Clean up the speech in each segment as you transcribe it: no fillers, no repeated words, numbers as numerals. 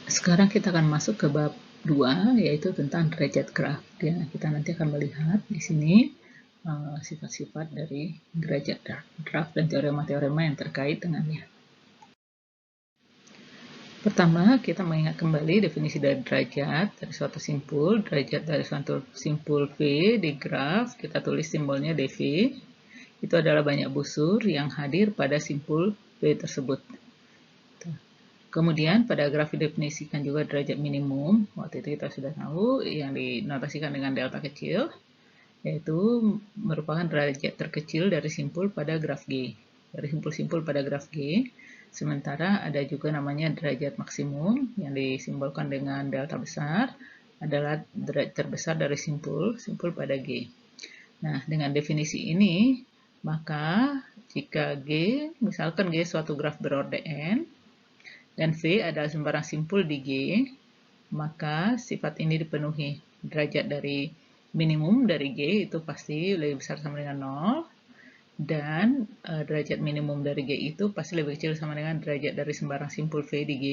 Sekarang kita akan masuk ke bab 2, yaitu tentang derajat graf. Kita nanti akan melihat di sini sifat-sifat dari derajat graf dan teorema-teorema yang terkait dengannya. Pertama, kita mengingat kembali definisi dari derajat dari suatu simpul. Derajat dari suatu simpul V di graf, kita tulis simbolnya dV. Itu adalah banyak busur yang hadir pada simpul V tersebut. Kemudian pada graf didefinisikan juga derajat minimum. Waktu itu kita sudah tahu yang dinotasikan dengan delta kecil, yaitu merupakan derajat terkecil dari simpul pada graf G. Dari simpul-simpul pada graf G. Sementara ada juga namanya derajat maksimum yang disimbolkan dengan delta besar, adalah derajat terbesar dari simpul pada G. Nah, dengan definisi ini, maka jika G, misalkan G suatu graf berorde N, dan V adalah sembarang simpul di G, maka sifat ini dipenuhi. Derajat dari minimum dari G itu pasti lebih besar sama dengan 0, dan derajat minimum dari G itu pasti lebih kecil sama dengan derajat dari sembarang simpul V di G,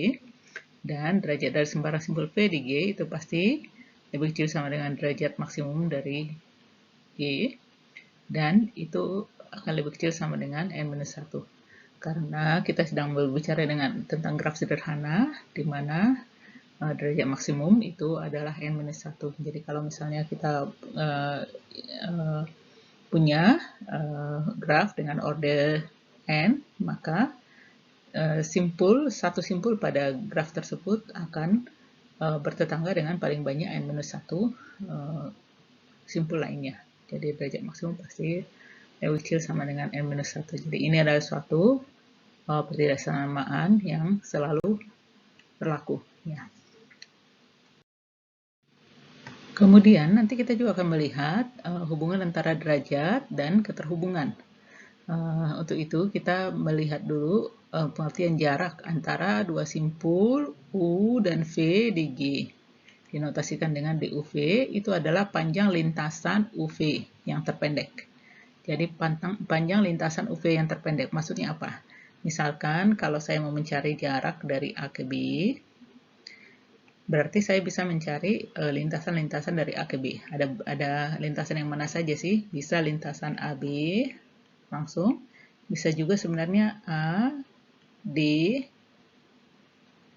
dan derajat dari sembarang simpul V di G itu pasti lebih kecil sama dengan derajat maksimum dari G, dan itu akan lebih kecil sama dengan N-1. Karena kita sedang berbicara tentang graf sederhana, di mana derajat maksimum itu adalah N-1. Jadi kalau misalnya kita punya graf dengan order N, maka satu simpul pada graf tersebut akan bertetangga dengan paling banyak N-1 simpul lainnya. Jadi derajat maksimum pasti lebih kecil sama dengan N-1. Jadi ini adalah suatu pertidaksamaan yang selalu berlaku. Ya. Kemudian nanti kita juga akan melihat hubungan antara derajat dan keterhubungan. Untuk itu kita melihat dulu pengertian jarak antara dua simpul U dan V di G. Dinotasikan dengan DUV, itu adalah panjang lintasan UV yang terpendek. Jadi panjang lintasan UV yang terpendek, maksudnya apa? Misalkan kalau saya mau mencari jarak dari A ke B, berarti saya bisa mencari lintasan-lintasan dari A ke B. Ada lintasan yang mana saja sih? Bisa lintasan AB langsung, bisa juga sebenarnya A, D,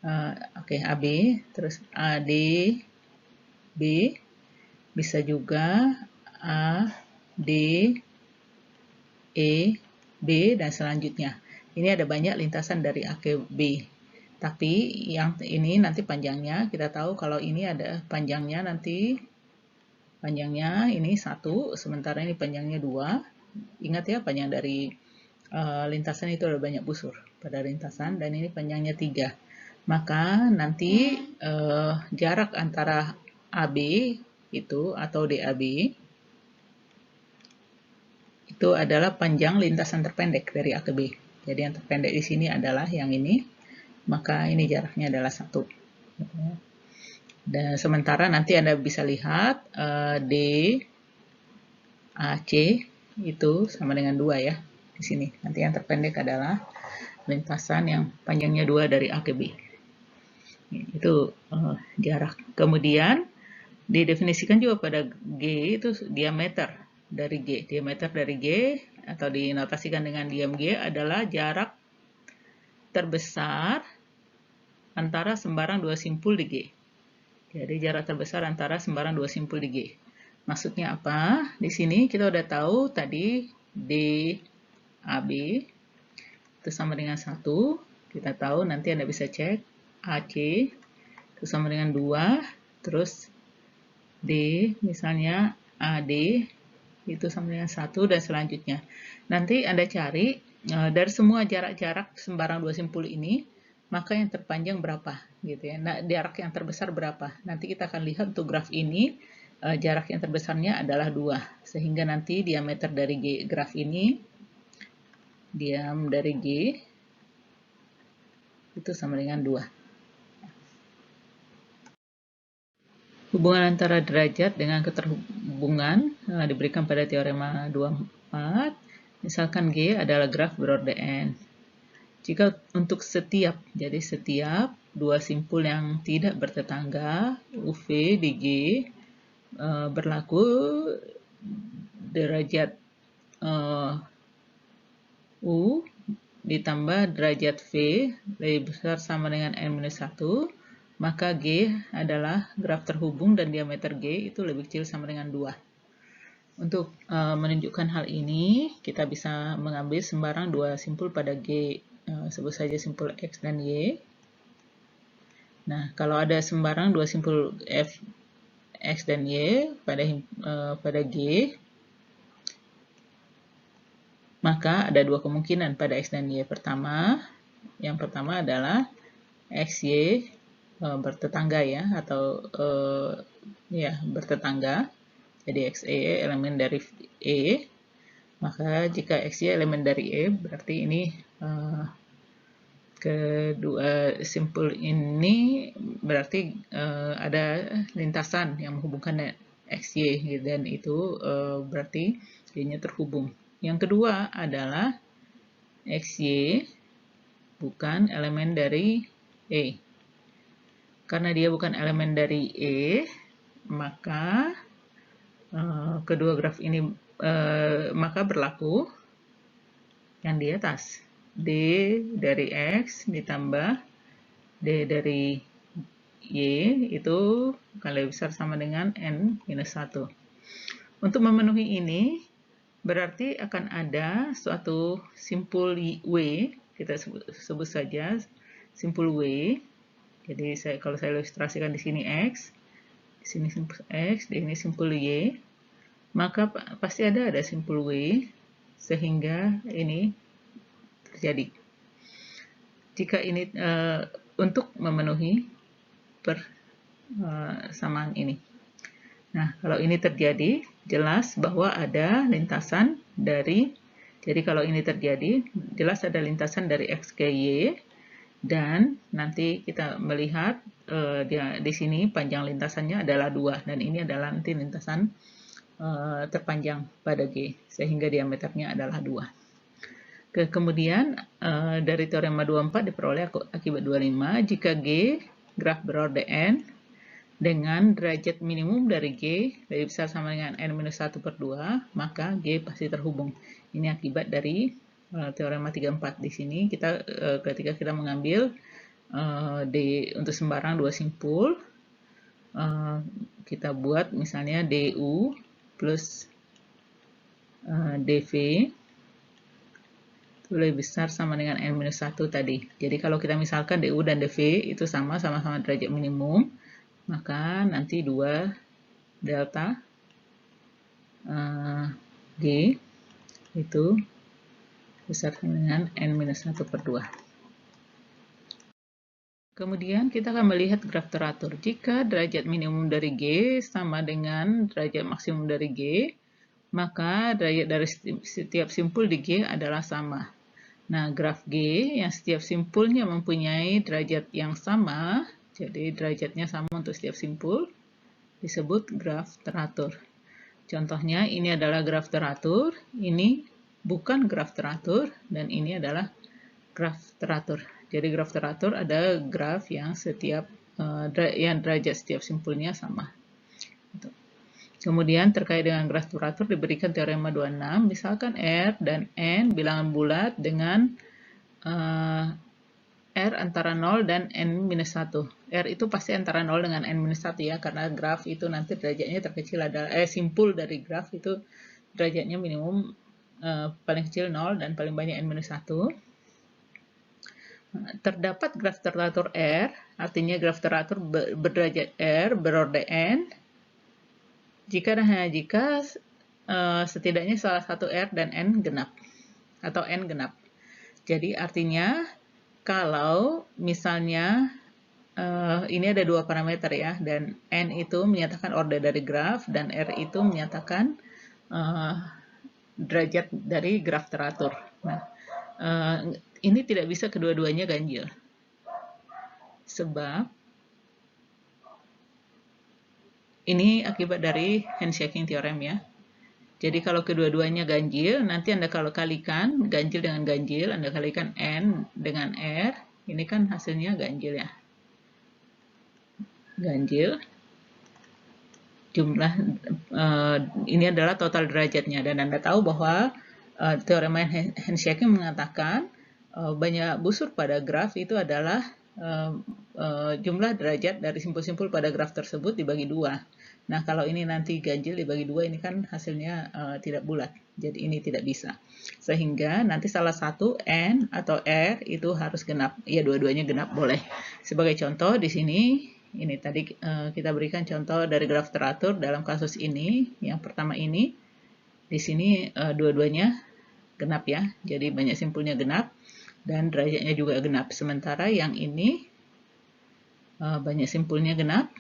AB, terus AD, B, bisa juga A, D, E, B, dan selanjutnya. Ini ada banyak lintasan dari A ke B. Tapi yang ini nanti panjangnya, kita tahu kalau ini ada panjangnya nanti, panjangnya ini 1, sementara ini panjangnya 2. Ingat ya, panjang dari lintasan itu ada banyak busur pada lintasan, dan ini panjangnya 3. Maka nanti jarak antara AB itu atau DAB itu adalah panjang lintasan terpendek dari A ke B. Jadi yang terpendek di sini adalah yang ini, maka ini jaraknya adalah 1. Dan sementara nanti Anda bisa lihat DAC itu sama dengan 2 ya. Di sini nanti yang terpendek adalah lintasan yang panjangnya 2 dari A ke B. Itu jarak. Kemudian didefinisikan juga pada G itu diameter dari G. Diameter dari G atau dinotasikan dengan diam G adalah jarak terbesar antara sembarang dua simpul di G. Jadi jarak terbesar antara sembarang dua simpul di G. Maksudnya apa? Di sini kita udah tahu tadi DAB itu sama dengan 1. Kita tahu, nanti Anda bisa cek AC itu sama dengan 2. Terus D, misalnya AD itu sama dengan 1, dan selanjutnya. Nanti Anda cari dari semua jarak-jarak sembarang dua simpul ini, maka yang terpanjang berapa gitu ya. Nah, jarak yang terbesar berapa? Nanti kita akan lihat untuk graf ini jarak yang terbesarnya adalah 2. Sehingga nanti diameter dari graf ini, diam dari G itu sama dengan 2. Hubungan antara derajat dengan keterhubungan diberikan pada teorema 24. Misalkan G adalah graf berorde N. Jika untuk setiap dua simpul yang tidak bertetangga, UV di G, berlaku derajat U ditambah derajat V lebih besar sama dengan N-1, maka G adalah graf terhubung dan diameter G itu lebih kecil sama dengan 2. Untuk menunjukkan hal ini, kita bisa mengambil sembarang dua simpul pada G, sebut saja simpul X dan Y. Nah, kalau ada sembarang dua simpul F, X dan Y pada G, maka ada dua kemungkinan pada X dan Y. Yang pertama adalah XY bertetangga ya, atau ya bertetangga. Jadi XY elemen dari E. Maka jika XY elemen dari E, berarti ini kedua simpul ini berarti ada lintasan yang menghubungkan XY, dan itu berarti D-nya terhubung. Yang kedua adalah XY bukan elemen dari E. Karena dia bukan elemen dari E, maka kedua graf ini maka berlaku yang di atas. D dari X ditambah D dari Y itu akan lebih besar sama dengan N-1. Untuk memenuhi ini, berarti akan ada suatu simpul W, kita sebut saja simpul W. Jadi kalau saya ilustrasikan di sini X, di sini simpul X, di sini simpul Y, maka pasti ada simpul W sehingga ini terjadi. Jika ini untuk memenuhi persamaan ini. Nah, kalau ini terjadi, jelas bahwa ada lintasan dari, jadi kalau ini terjadi, jelas ada lintasan dari X ke Y, dan nanti kita melihat di sini panjang lintasannya adalah 2, dan ini adalah nanti lintasan terpanjang pada G, sehingga diameternya adalah 2. Kemudian dari teorema 24 diperoleh akibat 25, jika G graf berorde N dengan derajat minimum dari G lebih besar sama dengan N-1/2, maka G pasti terhubung. Ini akibat dari teorema 34. Di sini kita ketika kita mengambil D untuk sembarang dua simpul, kita buat misalnya DU plus DV itu lebih besar sama dengan N-1 tadi. Jadi kalau kita misalkan DU dan DV itu sama-sama derajat minimum, maka nanti 2 delta G itu besar dengan N-1/2. Kemudian kita akan melihat graf teratur. Jika derajat minimum dari G sama dengan derajat maksimum dari G, maka derajat dari setiap simpul di G adalah sama. Nah, graf G yang setiap simpulnya mempunyai derajat yang sama, jadi derajatnya sama untuk setiap simpul, disebut graf teratur. Contohnya ini adalah graf teratur, ini bukan graf teratur, dan ini adalah graf teratur. Jadi graf teratur ada graf yang yang derajat setiap simpulnya sama. Kemudian terkait dengan graf teratur diberikan teorema 26, misalkan R dan N bilangan bulat dengan R antara 0 dan N-1. R itu pasti antara 0 dengan N-1 ya, karena graf itu nanti derajatnya terkecil adalah, simpul dari graf itu derajatnya minimum paling kecil 0 dan paling banyak N-1. Terdapat graf teratur R, artinya graf teratur berderajat R berorde N, jika dan hanya jika setidaknya salah satu R dan N genap, atau N genap. Jadi artinya kalau misalnya ini ada dua parameter ya, dan N itu menyatakan orde dari graf, dan R itu menyatakan derajat dari graf teratur. Nah, ini tidak bisa kedua-duanya ganjil. Sebab ini akibat dari handshaking theorem ya. Jadi kalau kedua-duanya ganjil, nanti Anda kalau kalikan ganjil dengan ganjil, Anda kalikan N dengan R, ini kan hasilnya ganjil ya. ganjil. Jumlah ini adalah total derajatnya, dan Anda tahu bahwa teorema handshaking mengatakan banyak busur pada graf itu adalah jumlah derajat dari simpul-simpul pada graf tersebut dibagi 2. Nah, kalau ini nanti ganjil dibagi 2, ini kan hasilnya tidak bulat, jadi ini tidak bisa. Sehingga nanti salah satu N atau R itu harus genap, ya dua-duanya genap boleh. Sebagai contoh di sini, ini tadi kita berikan contoh dari graf teratur dalam kasus ini. Yang pertama ini, di sini dua-duanya genap ya, jadi banyak simpulnya genap dan derajatnya juga genap. Sementara yang ini banyak simpulnya genap,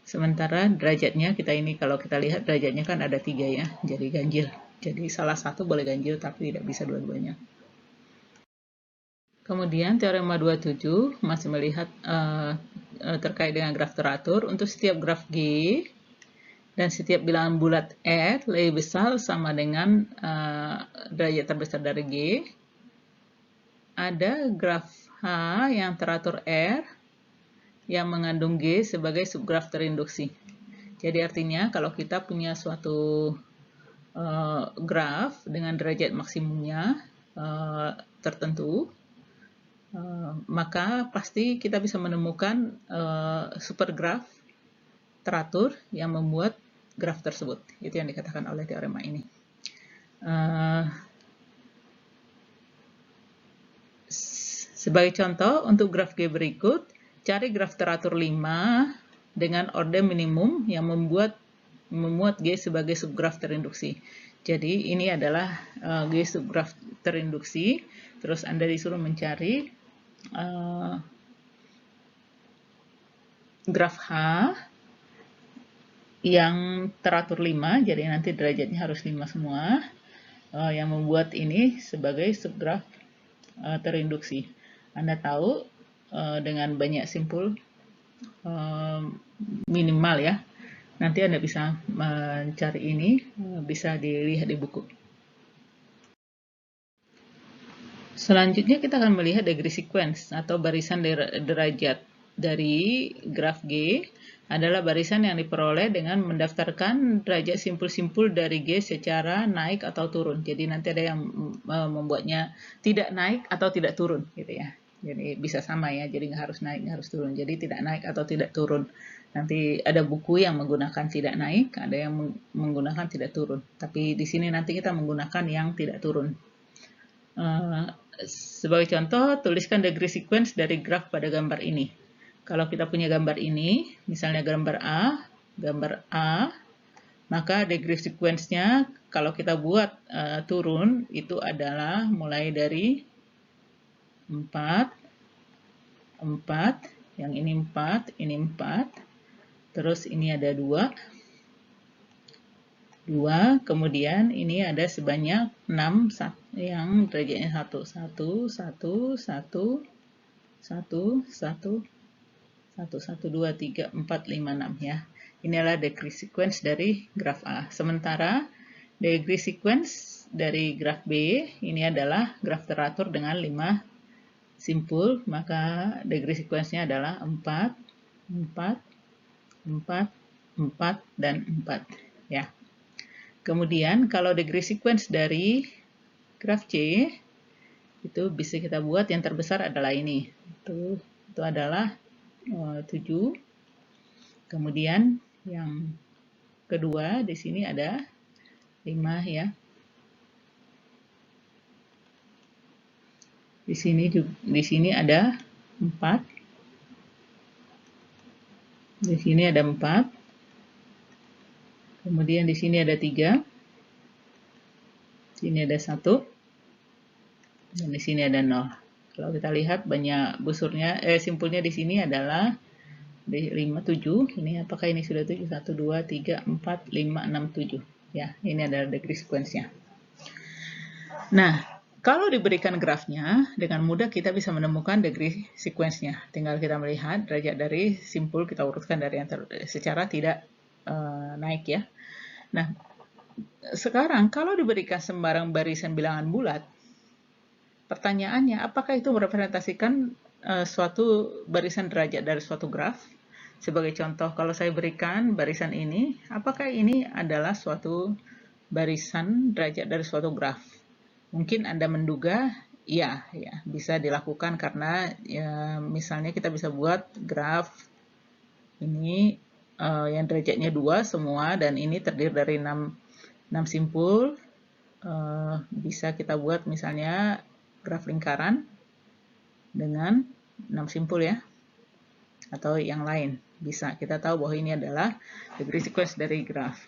sementara derajatnya kita ini, kalau kita lihat derajatnya kan ada 3 ya, jadi ganjil. Jadi salah satu boleh ganjil tapi tidak bisa dua-duanya. Kemudian teorema 27 masih melihat terkait dengan graf teratur. Untuk setiap graf G dan setiap bilangan bulat R lebih besar sama dengan derajat terbesar dari G, ada graf H yang teratur R yang mengandung G sebagai subgraf terinduksi. Jadi artinya kalau kita punya suatu graf dengan derajat maksimumnya tertentu, maka pasti kita bisa menemukan supergraf teratur yang membuat graf tersebut. Itu yang dikatakan oleh teorema ini. Sebagai contoh, untuk graf G berikut, cari graf teratur 5 dengan orde minimum yang memuat G sebagai subgraf terinduksi. Jadi ini adalah G subgraf terinduksi. Terus Anda disuruh mencari graf H yang teratur 5, jadi nanti derajatnya harus 5 semua, yang membuat ini sebagai subgraf terinduksi. Anda tahu dengan banyak simpul minimal ya, nanti Anda bisa mencari ini, bisa dilihat di buku. Selanjutnya kita akan melihat degree sequence atau barisan derajat dari graf G adalah barisan yang diperoleh dengan mendaftarkan derajat simpul-simpul dari G secara naik atau turun. Jadi nanti ada yang membuatnya tidak naik atau tidak turun gitu ya. Jadi bisa sama ya, jadi nggak harus naik, nggak harus turun. Jadi tidak naik atau tidak turun. Nanti ada buku yang menggunakan tidak naik, ada yang menggunakan tidak turun. Tapi di sini nanti kita menggunakan yang tidak turun. Sebagai contoh, tuliskan degree sequence dari graf pada gambar ini. Kalau kita punya gambar ini, misalnya gambar A, maka degree sequence-nya kalau kita buat turun, itu adalah mulai dari 4, yang ini 4, ini 4, terus ini ada 2, kemudian ini ada sebanyak 6 yang derajatnya 1, 1, 1, 1, 1, 1, 1, 2, 3, 4, 5, 6 ya. Ini adalah degree sequence dari graf A. Sementara degree sequence dari graf B ini adalah graf teratur dengan 5 simpul, maka degree sequence-nya adalah 4, 4, 4, 4, dan 4 ya. Kemudian kalau degree sequence dari graf C itu bisa kita buat, yang terbesar adalah ini. Itu adalah 7. Kemudian yang kedua di sini ada 5 ya. Di sini ada 4. Di sini ada 4. Kemudian di sini ada 3. Sini ada 1. Dan di sini ada 0. Kalau kita lihat banyak busurnya, simpulnya di sini adalah 5, 7. Ini apakah ini sudah 7? 1, 2, 3, 4, 5, 6, 7. Ya, ini adalah degree sequence-nya. Nah, kalau diberikan grafnya, dengan mudah kita bisa menemukan degree sequence-nya. Tinggal kita melihat derajat dari simpul, kita urutkan dari yang secara tidak naik ya. Nah, sekarang kalau diberikan sembarang barisan bilangan bulat, pertanyaannya apakah itu merepresentasikan suatu barisan derajat dari suatu graf. Sebagai contoh, kalau saya berikan barisan ini, apakah ini adalah suatu barisan derajat dari suatu graf? Mungkin Anda menduga, ya, bisa dilakukan karena ya, misalnya kita bisa buat graf ini yang derajatnya 2 semua, dan ini terdiri dari 6 simpul. Bisa kita buat misalnya graf lingkaran dengan 6 simpul ya, atau yang lain. Bisa kita tahu bahwa ini adalah degree sequence dari graf.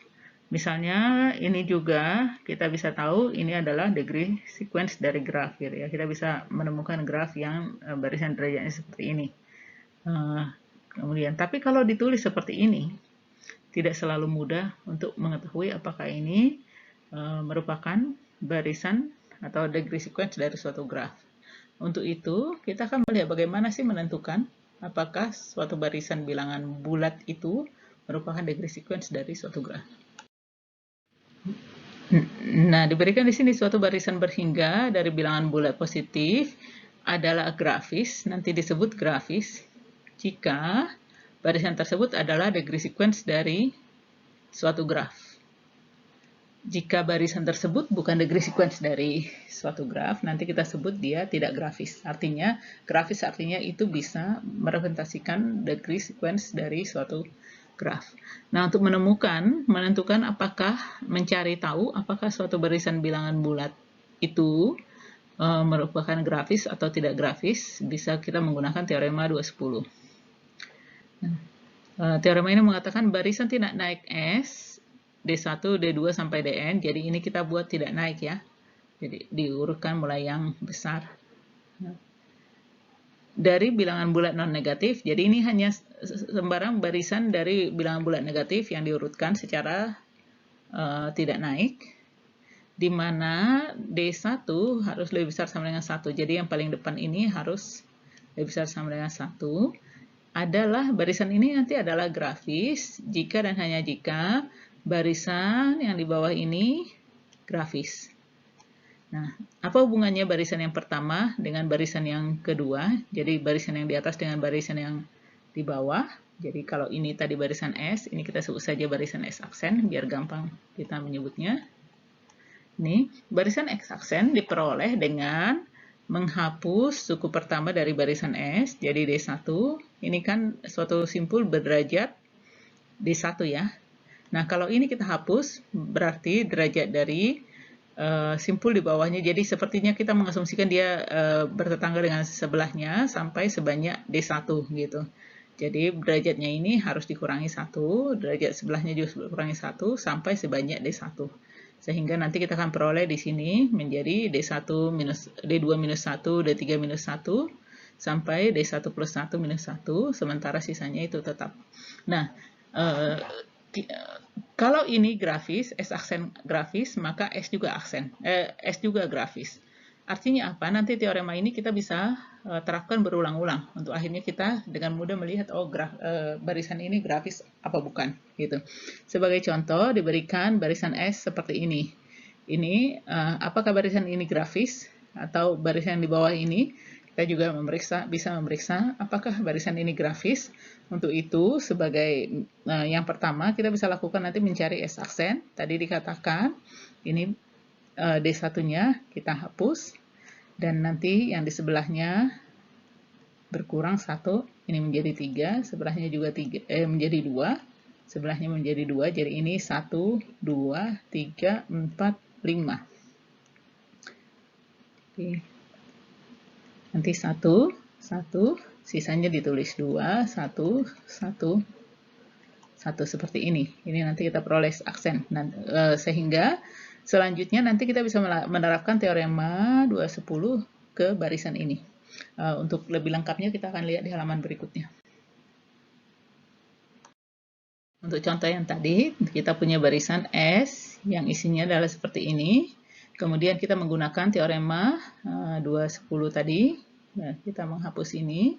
Misalnya ini juga kita bisa tahu ini adalah degree sequence dari graf gitu ya. Kita bisa menemukan graf yang barisan derajatnya seperti ini. Kemudian, tapi kalau ditulis seperti ini, tidak selalu mudah untuk mengetahui apakah ini merupakan barisan atau degree sequence dari suatu graf. Untuk itu, kita akan melihat bagaimana sih menentukan apakah suatu barisan bilangan bulat itu merupakan degree sequence dari suatu graf. Nah, diberikan di sini suatu barisan berhingga dari bilangan bulat positif adalah grafis, nanti disebut grafis, jika barisan tersebut adalah degree sequence dari suatu graf. Jika barisan tersebut bukan degree sequence dari suatu graf, nanti kita sebut dia tidak grafis. Artinya, grafis artinya itu bisa merepresentasikan degree sequence dari suatu graf. Nah, untuk menentukan apakah, mencari tahu apakah suatu barisan bilangan bulat itu merupakan grafis atau tidak grafis, bisa kita menggunakan teorema 210. Teorema ini mengatakan barisan tidak naik S, D1, D2 sampai Dn, jadi ini kita buat tidak naik ya. Jadi diurutkan mulai yang besar. Dari bilangan bulat non-negatif, jadi ini hanya sembarang barisan dari bilangan bulat negatif yang diurutkan secara tidak naik, di mana D1 harus lebih besar sama dengan 1. Jadi yang paling depan ini harus lebih besar sama dengan 1. Adalah barisan ini nanti adalah grafis jika dan hanya jika barisan yang di bawah ini grafis. Nah, apa hubungannya barisan yang pertama dengan barisan yang kedua? Jadi barisan yang di atas dengan barisan yang di bawah. Jadi kalau ini tadi barisan S, ini kita sebut saja barisan S aksen, biar gampang kita menyebutnya. Ini barisan X aksen diperoleh dengan menghapus suku pertama dari barisan S, jadi D1. Ini kan suatu simpul berderajat D1 ya. Nah, kalau ini kita hapus, berarti derajat dari simpul di bawahnya, jadi sepertinya kita mengasumsikan dia bertetangga dengan sebelahnya sampai sebanyak D1 gitu. Jadi derajatnya ini harus dikurangi 1, derajat sebelahnya juga dikurangi 1 sampai sebanyak D1. Sehingga nanti kita akan peroleh di sini menjadi D1 minus D2 minus 1, D3 minus 1 sampai D1 plus 1 minus 1, sementara sisanya itu tetap. Nah, kalau ini grafis, S aksen grafis, maka S juga grafis. Artinya apa? Nanti teorema ini kita bisa terapkan berulang-ulang untuk akhirnya kita dengan mudah melihat barisan ini grafis apa bukan gitu. Sebagai contoh diberikan barisan S seperti ini. Ini apakah barisan ini grafis atau barisan di bawah ini? Kita juga bisa memeriksa apakah barisan ini grafis. Untuk itu, sebagai yang pertama, kita bisa lakukan nanti mencari S aksen. Tadi dikatakan, ini D1-nya kita hapus. Dan nanti yang di sebelahnya berkurang 1, ini menjadi 3, sebelahnya juga menjadi 2, sebelahnya menjadi 2, jadi ini 1, 2, 3, 4, 5. Oke. Nanti 1, sisanya ditulis 2, 1, 1, 1 seperti ini. Ini nanti kita peroleh aksen. Sehingga selanjutnya nanti kita bisa menerapkan teorema 210 ke barisan ini. Untuk lebih lengkapnya kita akan lihat di halaman berikutnya. Untuk contoh yang tadi, kita punya barisan S yang isinya adalah seperti ini. Kemudian kita menggunakan teorema 210 tadi. Nah, kita menghapus ini.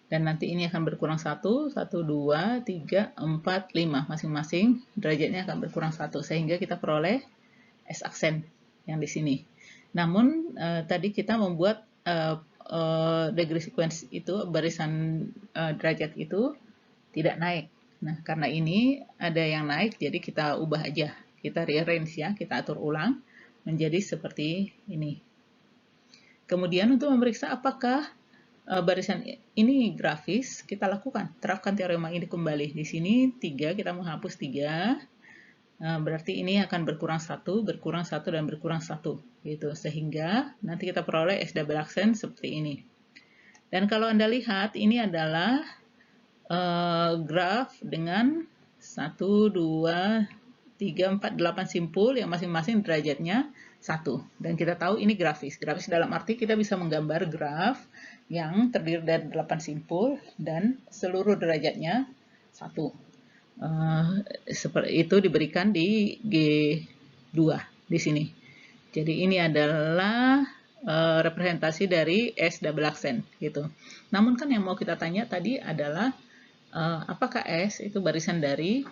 Dan nanti ini akan berkurang 1, 1, 2, 3, 4, 5. Masing-masing derajatnya akan berkurang 1. Sehingga kita peroleh S aksen yang di sini. Namun, tadi kita membuat degree sequence itu, barisan derajat itu tidak naik. Nah, karena ini ada yang naik, jadi kita ubah aja. Kita rearrange ya, kita atur ulang menjadi seperti ini. Kemudian untuk memeriksa apakah barisan ini grafis, kita lakukan. Terapkan teorema ini kembali. Di sini 3, kita menghapus 3. Berarti ini akan berkurang 1, dan berkurang 1. Gitu. Sehingga nanti kita peroleh S double accent seperti ini. Dan kalau Anda lihat, ini adalah graf dengan 1, 2, 3, 4, 8 simpul yang masing-masing derajatnya 1. Dan kita tahu ini grafis. Grafis dalam arti kita bisa menggambar graf yang terdiri dari 8 simpul dan seluruh derajatnya 1. Seperti itu diberikan di G2 di sini. Jadi ini adalah representasi dari S double accent gitu. Namun kan yang mau kita tanya tadi adalah apakah S itu barisan dari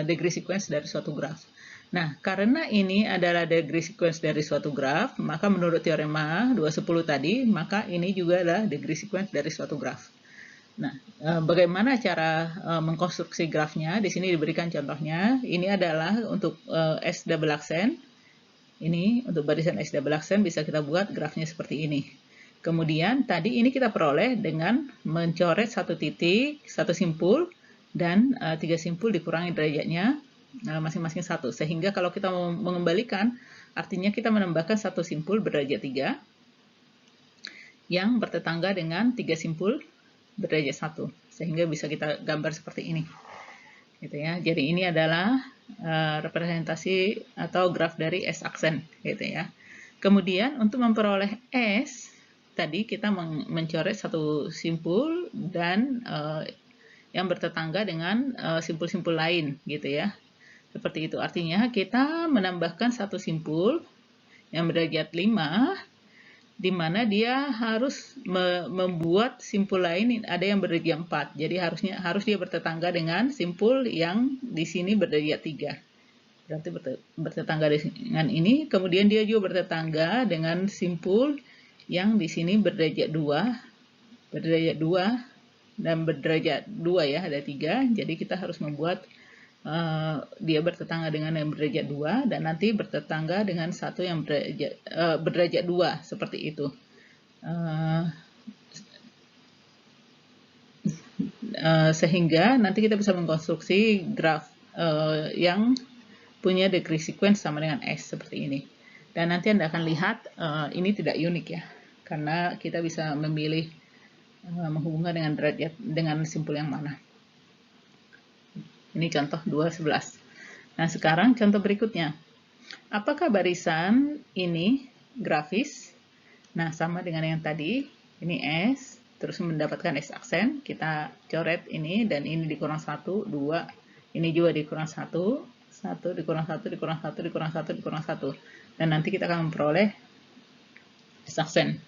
degree sequence dari suatu graf. Nah, karena ini adalah degree sequence dari suatu graf, maka menurut teorema 210 tadi, maka ini juga adalah degree sequence dari suatu graf. Nah, bagaimana cara mengkonstruksi grafnya? Di sini diberikan contohnya. Ini adalah untuk S double accent. Ini untuk barisan S double accent bisa kita buat grafnya seperti ini. Kemudian tadi ini kita peroleh dengan mencoret satu titik, satu simpul, dan 3 simpul dikurangi derajatnya masing-masing 1. Sehingga kalau kita mau mengembalikan, artinya kita menambahkan satu simpul berderajat 3 yang bertetangga dengan 3 simpul berderajat 1. Sehingga bisa kita gambar seperti ini. Gitu ya. Jadi ini adalah representasi atau graf dari S aksen. Gitu ya. Kemudian untuk memperoleh S, tadi kita mencoret satu simpul dan yang bertetangga dengan simpul-simpul lain. Gitu ya. Seperti itu. Artinya kita menambahkan satu simpul yang berderajat 5, di mana dia harus membuat simpul lain ada yang berderajat 4. Jadi harus dia bertetangga dengan simpul yang di sini berderajat 3. Berarti bertetangga dengan ini. Kemudian dia juga bertetangga dengan simpul yang di sini berderajat 2. Berderajat 2 dan berderajat 2 ya, ada 3. Jadi kita harus membuat dia bertetangga dengan yang berderajat 2 dan nanti bertetangga dengan satu yang berderajat 2 seperti itu. Sehingga nanti kita bisa mengkonstruksi graf yang punya degree sequence sama dengan S seperti ini. Dan nanti Anda akan lihat ini tidak unik ya, karena kita bisa memilih menghubungkan dengan derajat dengan simpul yang mana. Ini contoh 211. Nah, sekarang contoh berikutnya. Apakah barisan ini grafis? Nah, sama dengan yang tadi. Ini S, terus mendapatkan S aksen. Kita coret ini, dan ini dikurang 1, 2. Ini juga dikurang 1, 1, dikurang 1, dikurang 1, dikurang 1, dikurang 1. Dan nanti kita akan memperoleh S aksen.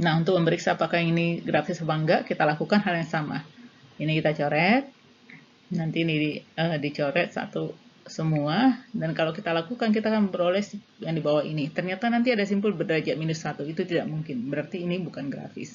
Nah, untuk memeriksa apakah ini grafis atau enggak, kita lakukan hal yang sama. Ini kita coret. Nanti ini dicoret satu semua, dan kalau kita lakukan kita akan memperoleh yang di bawah ini. Ternyata nanti ada simpul berderajat -1, itu tidak mungkin, berarti ini bukan grafis.